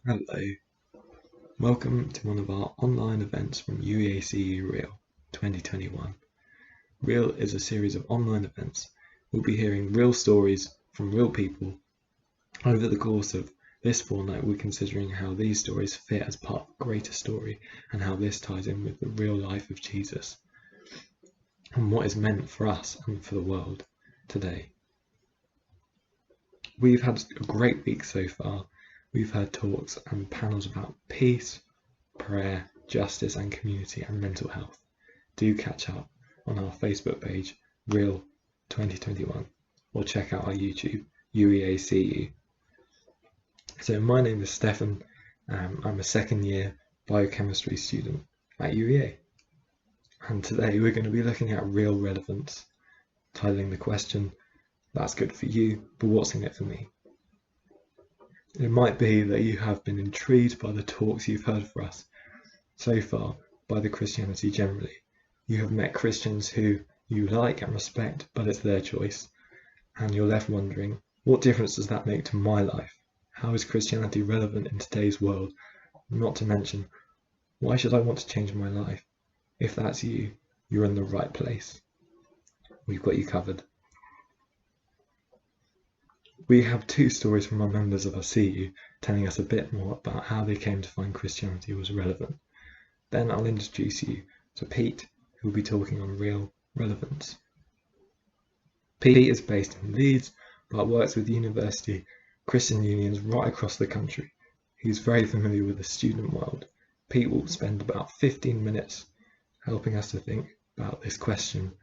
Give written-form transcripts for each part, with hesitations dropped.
Hello, welcome to one of our online events from UEACU Real 2021. Real is a series of online events. We'll be hearing real stories from real people. Over the course of this fortnight, we're considering how these stories fit as part of a greater story and how this ties in with the real life of Jesus and what is meant for us and for the world today. We've had a great week so far. We've heard talks and panels about peace, prayer, justice and community and mental health. Do catch up on our Facebook page, Real 2021, or check out our YouTube, UEACU. So my name is Stefan. I'm a second year biochemistry student at UEA. And today we're going to be looking at real relevance, titling the question, that's good for you, but what's in it for me? It might be that you have been intrigued by the talks you've heard for us so far, by the Christianity generally. You have met Christians who you like and respect, but it's their choice. And you're left wondering, what difference does that make to my life? How is Christianity relevant in today's world? Not to mention, why should I want to change my life? If that's you, you're in the right place. We've got you covered. We have two stories from our members of our CU telling us a bit more about how they came to find Christianity was relevant. Then I'll introduce you to Pete, who will be talking on real relevance. Pete is based in Leeds, but works with university Christian unions right across the country. He's very familiar with the student world. Pete will spend about 15 minutes helping us to think about this question,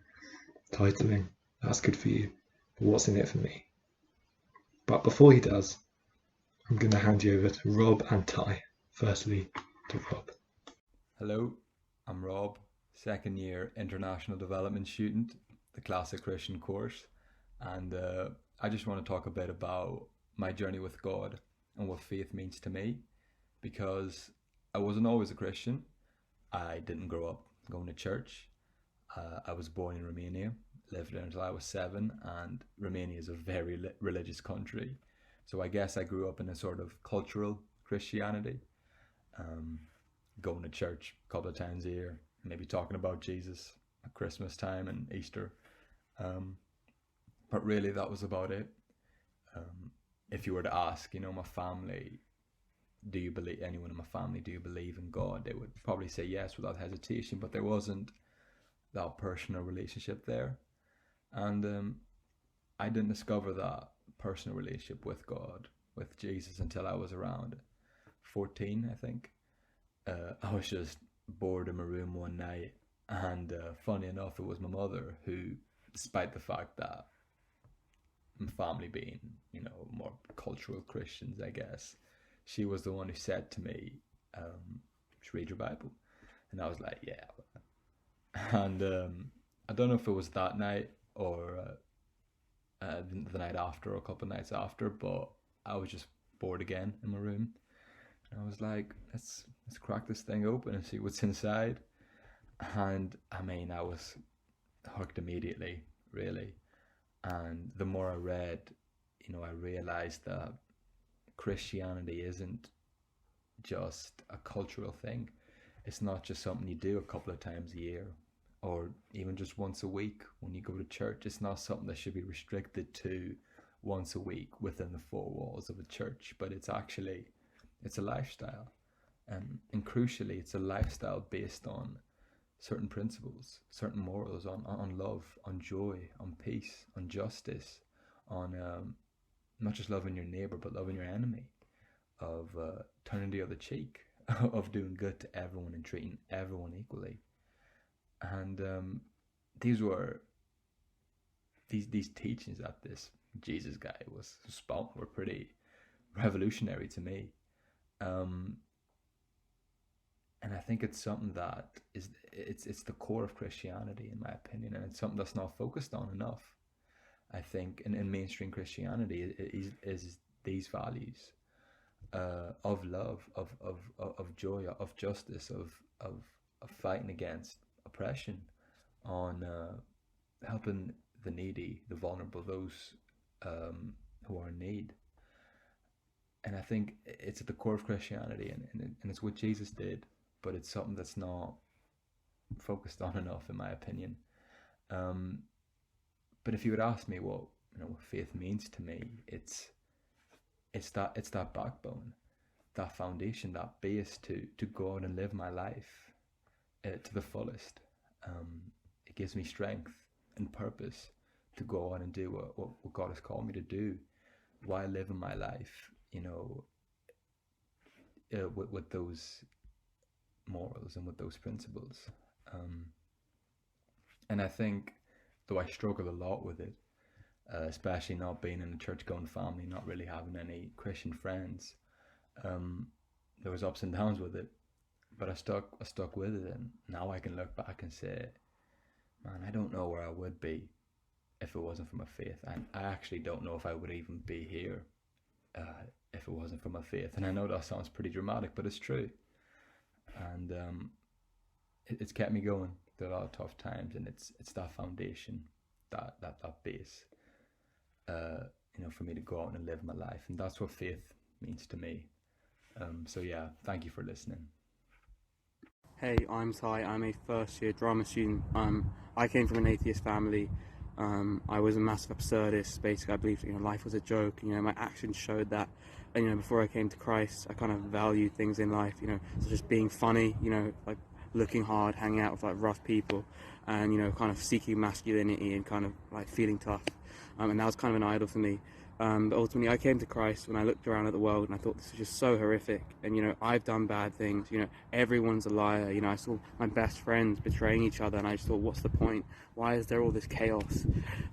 titling, that's good for you, but what's in it for me? But before he does, I'm going to hand you over to Rob and Ty. Firstly, to Rob. Hello, I'm Rob, second year international development student, the classic Christian course, and I just want to talk a bit about my journey with God and what faith means to me, because I wasn't always a Christian. I didn't grow up going to church. I was born in Romania, lived there until I was 7, and Romania is a very religious country. So I guess I grew up in a sort of cultural Christianity, going to church a couple of times a year, maybe talking about Jesus at Christmas time and Easter. But really, that was about it. If you were to ask, my family, do you believe, anyone in my family, do you believe in God? They would probably say yes without hesitation, but there wasn't that personal relationship there. And I didn't discover that personal relationship with God, with Jesus, until I was around 14, I think. I was just bored in my room one night, and funny enough, it was my mother who, despite the fact that my family being, more cultural Christians, I guess, she was the one who said to me, just read your Bible. And I was like, yeah. And I don't know if it was that night or the night after or a couple of nights after, but I was just bored again in my room. And I was like, let's crack this thing open and see what's inside. And I mean, I was hooked immediately, really. And the more I read, I realized that Christianity isn't just a cultural thing. It's not just something you do a couple of times a year or even just once a week when you go to church. It's not something that should be restricted to once a week within the four walls of a church, but it's a lifestyle. And crucially, it's a lifestyle based on certain principles, certain morals, on love, on joy, on peace, on justice, on not just loving your neighbor, but loving your enemy, of turning the other cheek, of doing good to everyone and treating everyone equally. And these teachings that this Jesus guy was spouting were pretty revolutionary to me. And I think it's something that it's the core of Christianity, in my opinion, and it's something that's not focused on enough. I think in mainstream Christianity is these values of love, of joy, of justice, of fighting against oppression, on helping the needy, the vulnerable, those who are in need. And I think it's at the core of Christianity, and it's what Jesus did, but it's something that's not focused on enough, in my opinion. But if you would ask me what faith means to me, it's that backbone, that foundation, that base to go out and live my life to the fullest. It gives me strength and purpose to go on and do what God has called me to do while living my life, with those morals and with those principles. And I think, though I struggle a lot with it, especially not being in a church-going family, not really having any Christian friends, there was ups and downs with it, but I stuck with it, and now I can look back and say, man, I don't know where I would be if it wasn't for my faith. And I actually don't know if I would even be here if it wasn't for my faith. And I know that sounds pretty dramatic, but it's true. And it's kept me going through a lot of tough times, and it's that foundation, that base, for me to go out and live my life. And that's what faith means to me. So yeah, thank you for listening. Hey, I'm Ty. I'm a first-year drama student. I came from an atheist family. I was a massive absurdist. Basically, I believed life was a joke. My actions showed that. And before I came to Christ, I kind of valued things in life. Such as being funny. Like looking hard, hanging out with like rough people, and kind of seeking masculinity and kind of like feeling tough. And that was kind of an idol for me. But ultimately, I came to Christ when I looked around at the world and I thought, this is just so horrific. And, I've done bad things. Everyone's a liar. I saw my best friends betraying each other, and I just thought, what's the point? Why is there all this chaos?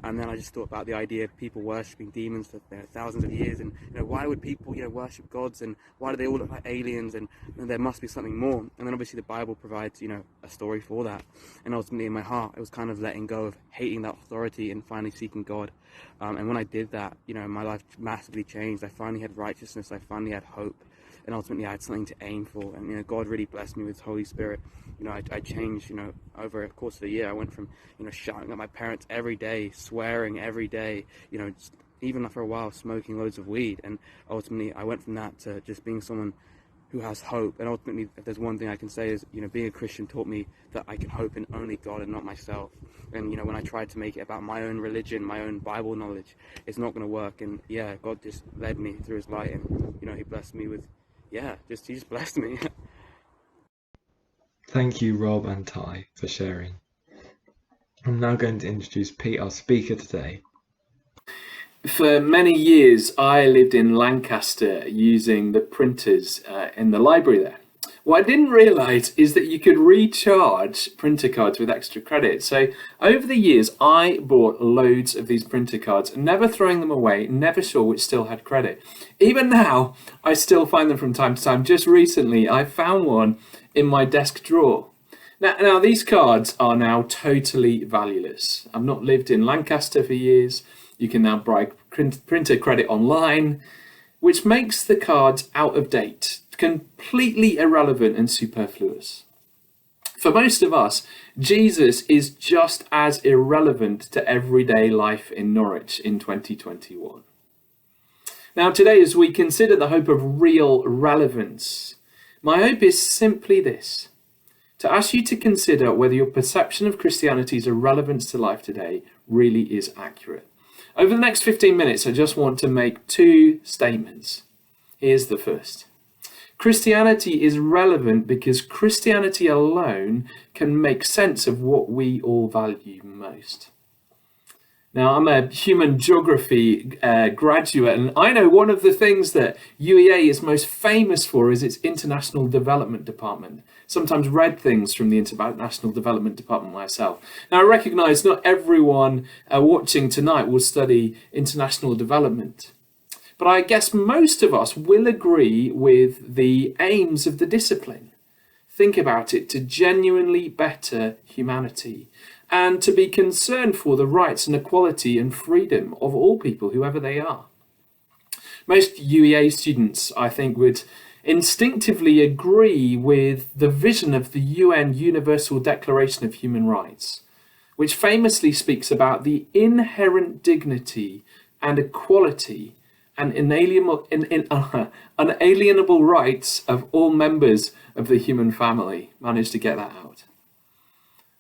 And then I just thought about the idea of people worshipping demons for thousands of years. And, why would people, worship gods? And why do they all look like aliens? And there must be something more. And then obviously the Bible provides, a story for that. And ultimately in my heart, it was kind of letting go of hating that authority and finally seeking God. And when I did that, my life massively changed. I finally had righteousness. I finally had hope. And ultimately I had something to aim for. And, God really blessed me with His Holy Spirit. I changed, over a course of the year. I went from, shouting at my parents every day, swearing every day, just, even for a while, smoking loads of weed. And ultimately I went from that to just being someone who has hope. And ultimately, if there's one thing I can say is, being a Christian taught me that I can hope in only God and not myself. And, when I tried to make it about my own religion, my own Bible knowledge, it's not going to work. And yeah, God just led me through His light, and, He blessed me with, He just blessed me. Thank you, Rob and Ty, for sharing. I'm now going to introduce Pete, our speaker today. For many years, I lived in Lancaster using the printers in the library there. What I didn't realise is that you could recharge printer cards with extra credit. So over the years, I bought loads of these printer cards, never throwing them away, never sure which still had credit. Even now, I still find them from time to time. Just recently, I found one in my desk drawer. Now these cards are now totally valueless. I've not lived in Lancaster for years. You can now buy printer credit online, which makes the cards out of date, completely irrelevant and superfluous. For most of us, Jesus is just as irrelevant to everyday life in Norwich in 2021. Now today, as we consider the hope of real relevance, my hope is simply this: to ask you to consider whether your perception of Christianity's relevance to life today really is accurate. Over the next 15 minutes, I just want to make two statements. Here's the first. Christianity is relevant because Christianity alone can make sense of what we all value most. Now, I'm a human geography graduate, and I know one of the things that UEA is most famous for is its International Development Department. Sometimes read things from the International Development Department myself. Now, I recognise not everyone watching tonight will study international development, but I guess most of us will agree with the aims of the discipline. Think about it: to genuinely better humanity, and to be concerned for the rights and equality and freedom of all people, whoever they are. Most UEA students, I think, would instinctively agree with the vision of the UN Universal Declaration of Human Rights, which famously speaks about the inherent dignity and equality and unalienable rights of all members of the human family. Managed to get that out.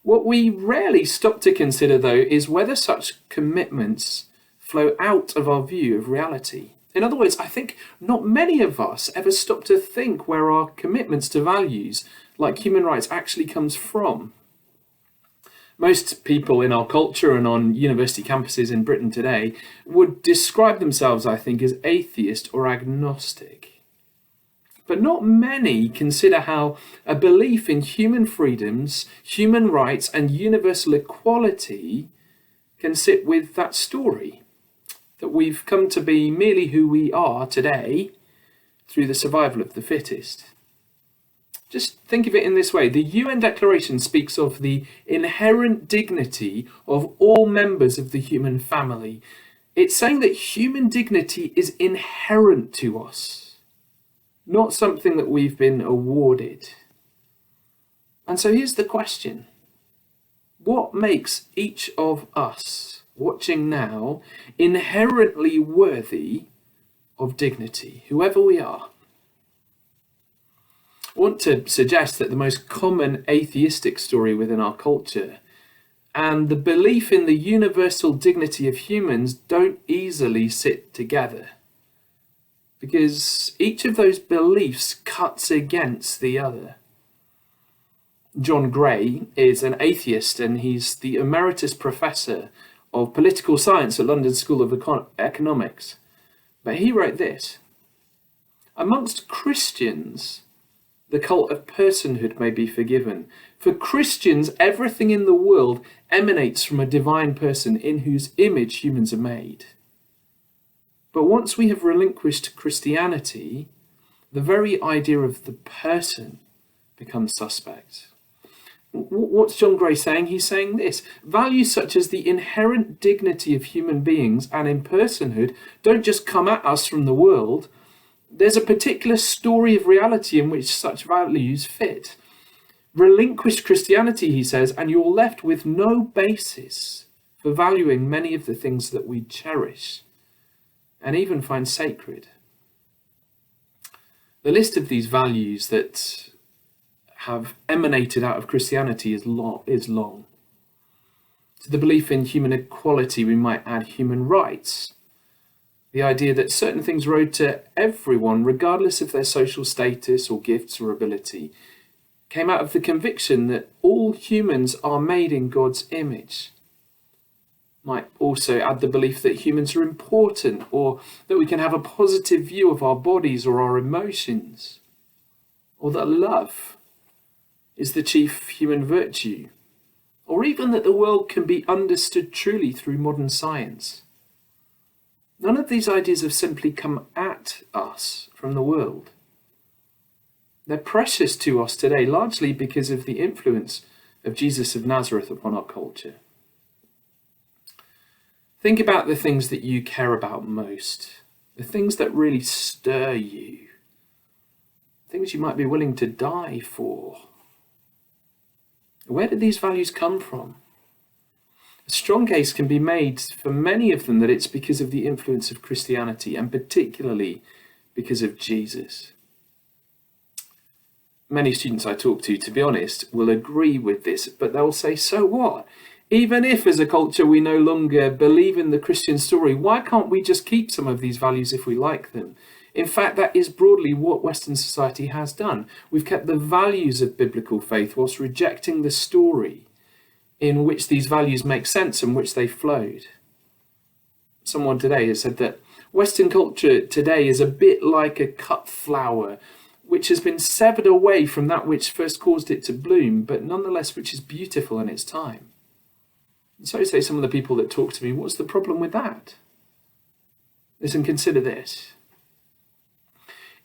What we rarely stop to consider, though, is whether such commitments flow out of our view of reality. In other words, I think not many of us ever stop to think where our commitments to values like human rights actually comes from. Most people in our culture and on university campuses in Britain today would describe themselves, I think, as atheist or agnostic. But not many consider how a belief in human freedoms, human rights, and universal equality can sit with that story. That we've come to be merely who we are today through the survival of the fittest. Just think of it in this way. The UN Declaration speaks of the inherent dignity of all members of the human family. It's saying that human dignity is inherent to us, not something that we've been awarded. And so here's the question. What makes each of us watching now inherently worthy of dignity, whoever we are? I want to suggest that the most common atheistic story within our culture and the belief in the universal dignity of humans don't easily sit together, because each of those beliefs cuts against the other. John Gray is an atheist, and he's the emeritus professor of political science at London School of Economics. But he wrote this: amongst Christians, the cult of personhood may be forgiven. For Christians, everything in the world emanates from a divine person in whose image humans are made. But once we have relinquished Christianity, the very idea of the person becomes suspect. What's John Gray saying? He's saying this: values such as the inherent dignity of human beings and in personhood don't just come at us from the world. There's a particular story of reality in which such values fit. Relinquish Christianity, he says, and you're left with no basis for valuing many of the things that we cherish and even find sacred. The list of these values that have emanated out of Christianity is long. To the belief in human equality, we might add human rights. The idea that certain things are owed to everyone, regardless of their social status or gifts or ability, came out of the conviction that all humans are made in God's image. Might also add the belief that humans are important, or that we can have a positive view of our bodies or our emotions, or that love is the chief human virtue, or even that the world can be understood truly through modern science. None of these ideas have simply come at us from the world. They're precious to us today, largely because of the influence of Jesus of Nazareth upon our culture. Think about the things that you care about most, the things that really stir you, things you might be willing to die for. Where did these values come from? A strong case can be made for many of them that it's because of the influence of Christianity, and particularly because of Jesus. Many students I talk to be honest, will agree with this, but they'll say, so what? Even if as a culture we no longer believe in the Christian story, why can't we just keep some of these values if we like them? In fact, that is broadly what Western society has done. We've kept the values of biblical faith whilst rejecting the story in which these values make sense and which they flowed. Someone today has said that Western culture today is a bit like a cut flower, which has been severed away from that which first caused it to bloom, but nonetheless which is beautiful in its time. And so say some of the people that talk to me, what's the problem with that? Listen, consider this.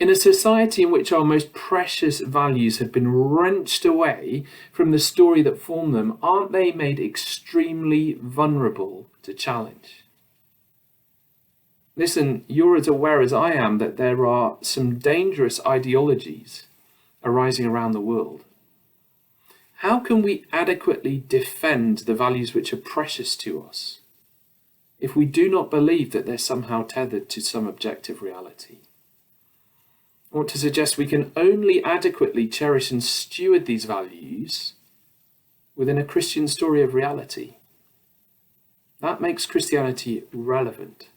In a society in which our most precious values have been wrenched away from the story that formed them, aren't they made extremely vulnerable to challenge? Listen, you're as aware as I am that there are some dangerous ideologies arising around the world. How can we adequately defend the values which are precious to us if we do not believe that they're somehow tethered to some objective reality. I want to suggest we can only adequately cherish and steward these values within a Christian story of reality. That makes Christianity relevant.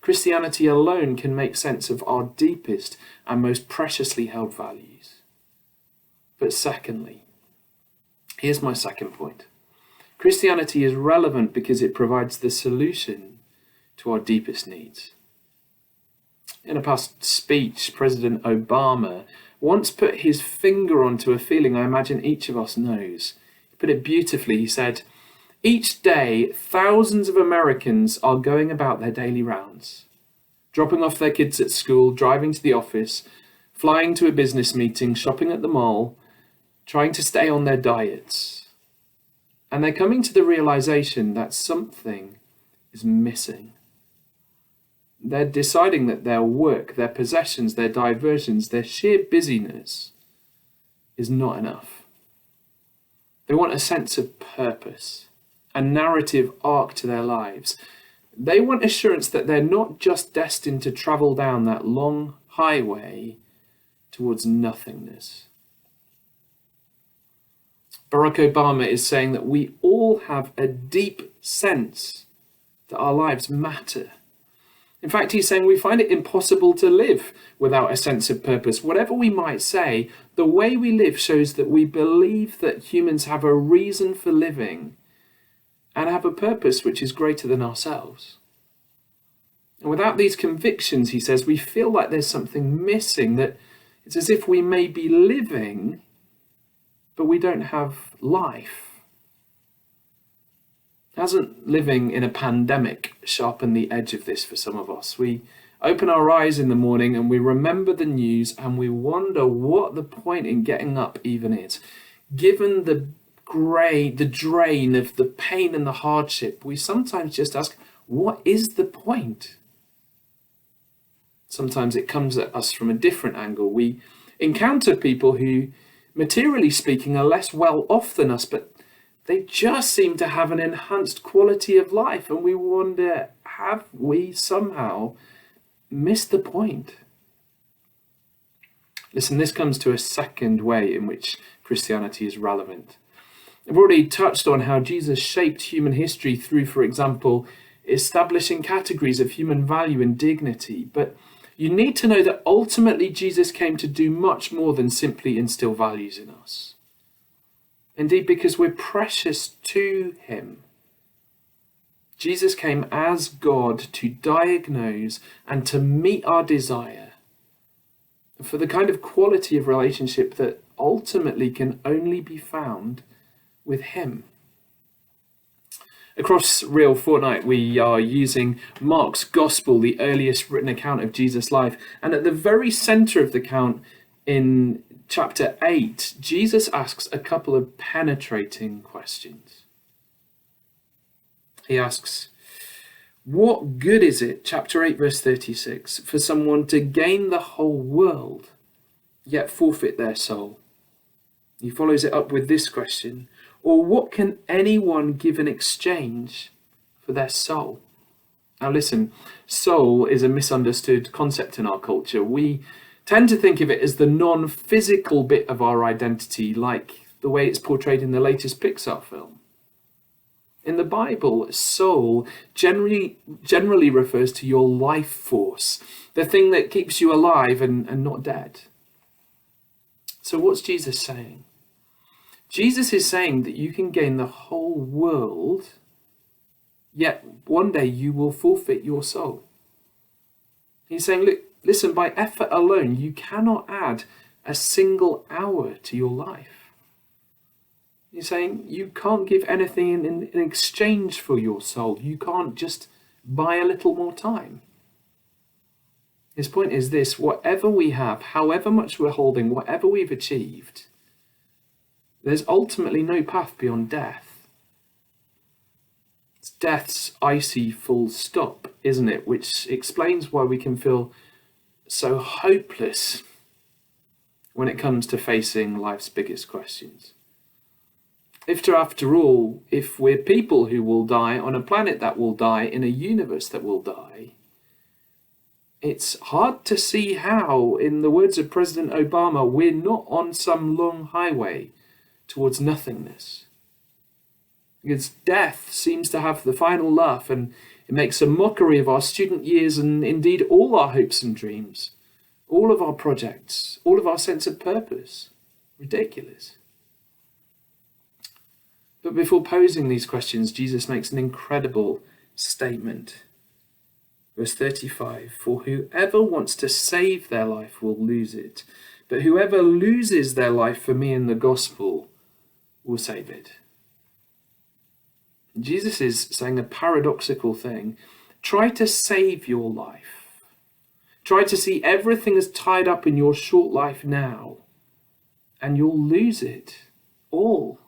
Christianity alone can make sense of our deepest and most preciously held values. But secondly, here's my second point. Christianity is relevant because it provides the solution to our deepest needs. In a past speech, President Obama once put his finger onto a feeling I imagine each of us knows. He put it beautifully. He said, "Each day, thousands of Americans are going about their daily rounds, dropping off their kids at school, driving to the office, flying to a business meeting, shopping at the mall, trying to stay on their diets. And they're coming to the realization that something is missing. They're deciding that their work, their possessions, their diversions, their sheer busyness is not enough. They want a sense of purpose, a narrative arc to their lives. They want assurance that they're not just destined to travel down that long highway towards nothingness." Barack Obama is saying that we all have a deep sense that our lives matter. In fact, he's saying we find it impossible to live without a sense of purpose. Whatever we might say, the way we live shows that we believe that humans have a reason for living and have a purpose which is greater than ourselves. And without these convictions, he says, we feel like there's something missing, that it's as if we may be living, but we don't have life. Hasn't living in a pandemic sharpened the edge of this for some of us? We open our eyes in the morning and we remember the news and we wonder what the point in getting up even is. Given the drain of the pain and the hardship, we sometimes just ask, what is the point? Sometimes it comes at us from a different angle. We encounter people who, materially speaking, are less well off than us, but they just seem to have an enhanced quality of life, and we wonder, have we somehow missed the point? Listen, this comes to a second way in which Christianity is relevant. I've already touched on how Jesus shaped human history through, for example, establishing categories of human value and dignity, but you need to know that ultimately Jesus came to do much more than simply instill values in us. Indeed, because we're precious to him. Jesus came as God to diagnose and to meet our desire for the kind of quality of relationship that ultimately can only be found with him. Across Real Fortnight, we are using Mark's Gospel, the earliest written account of Jesus' life. And at the very centre of the account, in chapter 8, Jesus asks a couple of penetrating questions. He asks, what good is it, chapter 8, verse 36, for someone to gain the whole world, yet forfeit their soul? He follows it up with this question, or what can anyone give in exchange for their soul? Now listen, soul is a misunderstood concept in our culture. We tend to think of it as the non-physical bit of our identity, like the way it's portrayed in the latest Pixar film. In the Bible, soul generally refers to your life force, the thing that keeps you alive and not dead. So what's Jesus saying? Jesus is saying that you can gain the whole world, yet one day you will forfeit your soul. He's saying, look, listen, by effort alone, you cannot add a single hour to your life. He's saying you can't give anything in exchange for your soul. You can't just buy a little more time. His point is this: whatever we have, however much we're holding, whatever we've achieved, there's ultimately no path beyond death. It's death's icy full stop, isn't it? Which explains why we can feel so hopeless when it comes to facing life's biggest questions. After all, if we're people who will die on a planet that will die, in a universe that will die, it's hard to see how, in the words of President Obama, we're not on some long highway towards nothingness. Because death seems to have the final laugh, and it makes a mockery of our student years and indeed all our hopes and dreams, all of our projects, all of our sense of purpose. Ridiculous. But before posing these questions, Jesus makes an incredible statement. Verse 35, "For whoever wants to save their life will lose it, but whoever loses their life for me and the gospel will save it." Jesus is saying a paradoxical thing. Try to save your life. Try to see everything as tied up in your short life now, and you'll lose it all.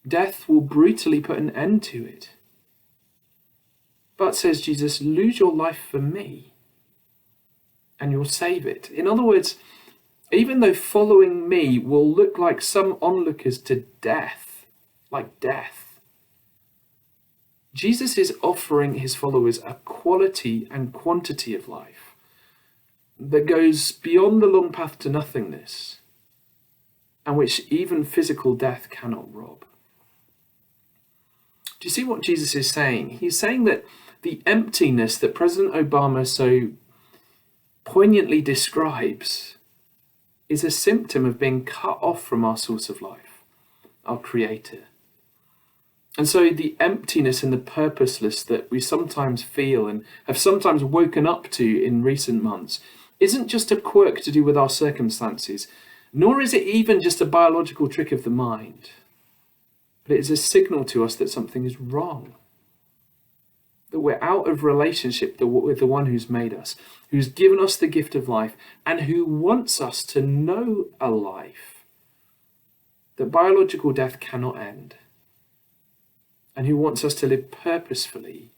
Death will brutally put an end to it. But, says Jesus, lose your life for me, and you'll save it. In other words, even though following me will look like some onlookers to death, like death, Jesus is offering his followers a quality and quantity of life that goes beyond the long path to nothingness, and which even physical death cannot rob. Do you see what Jesus is saying? He's saying that the emptiness that President Obama so poignantly describes is a symptom of being cut off from our source of life, our Creator. And so the emptiness and the purposeless that we sometimes feel and have sometimes woken up to in recent months isn't just a quirk to do with our circumstances, nor is it even just a biological trick of the mind, but it is a signal to us that something is wrong, that we're out of relationship with the one who's made us, who's given us the gift of life, and who wants us to know a life that biological death cannot end, and who wants us to live purposefully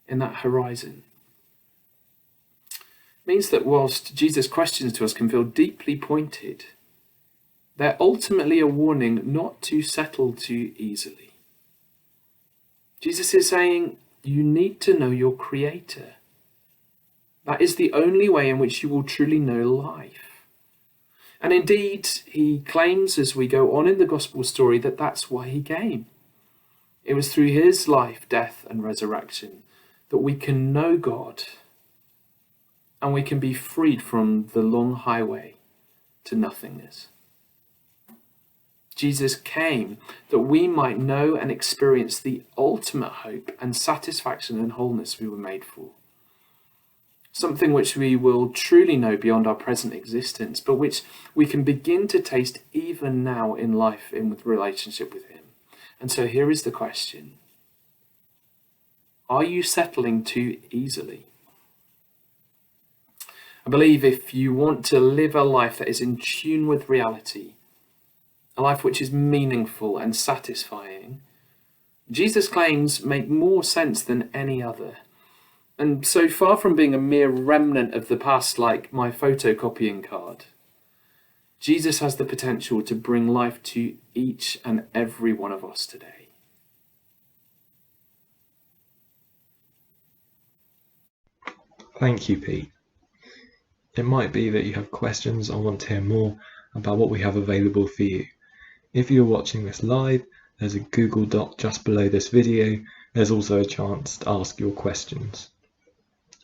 in that horizon. It means that whilst Jesus' questions to us can feel deeply pointed, they're ultimately a warning not to settle too easily. Jesus is saying, you need to know your Creator. That is the only way in which you will truly know life. And indeed, he claims as we go on in the gospel story that that's why he came. It was through his life, death, and resurrection that we can know God and we can be freed from the long highway to nothingness. Jesus came that we might know and experience the ultimate hope and satisfaction and wholeness we were made for. Something which we will truly know beyond our present existence, but which we can begin to taste even now in life in with relationship with him. And so here is the question. Are you settling too easily? I believe if you want to live a life that is in tune with reality, a life which is meaningful and satisfying, Jesus' claims make more sense than any other. And so far from being a mere remnant of the past like my photocopying card, Jesus has the potential to bring life to each and every one of us today. Thank you, Pete. It might be that you have questions or want to hear more about what we have available for you. If you're watching this live, there's a Google Doc just below this video. There's also a chance to ask your questions.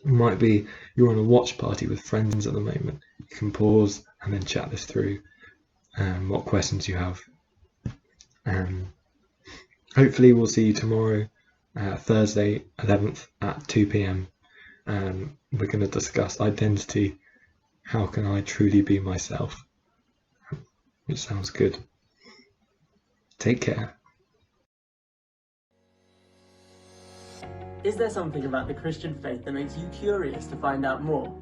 It might be you're on a watch party with friends at the moment. You can pause and then chat this through, what questions you have. Hopefully we'll see you tomorrow, Thursday 11th at 2 p.m. We're going to discuss identity. How can I truly be myself? Which sounds good. Take care. Is there something about the Christian faith that makes you curious to find out more?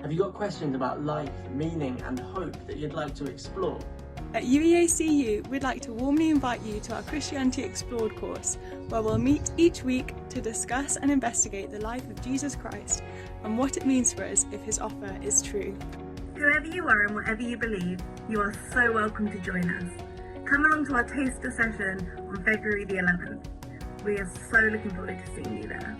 Have you got questions about life, meaning, and hope that you'd like to explore? At UEACU, we'd like to warmly invite you to our Christianity Explored course, where we'll meet each week to discuss and investigate the life of Jesus Christ and what it means for us if his offer is true. Whoever you are and whatever you believe, you are so welcome to join us. come along to our taster session on February the 11th. We are so looking forward to seeing you there.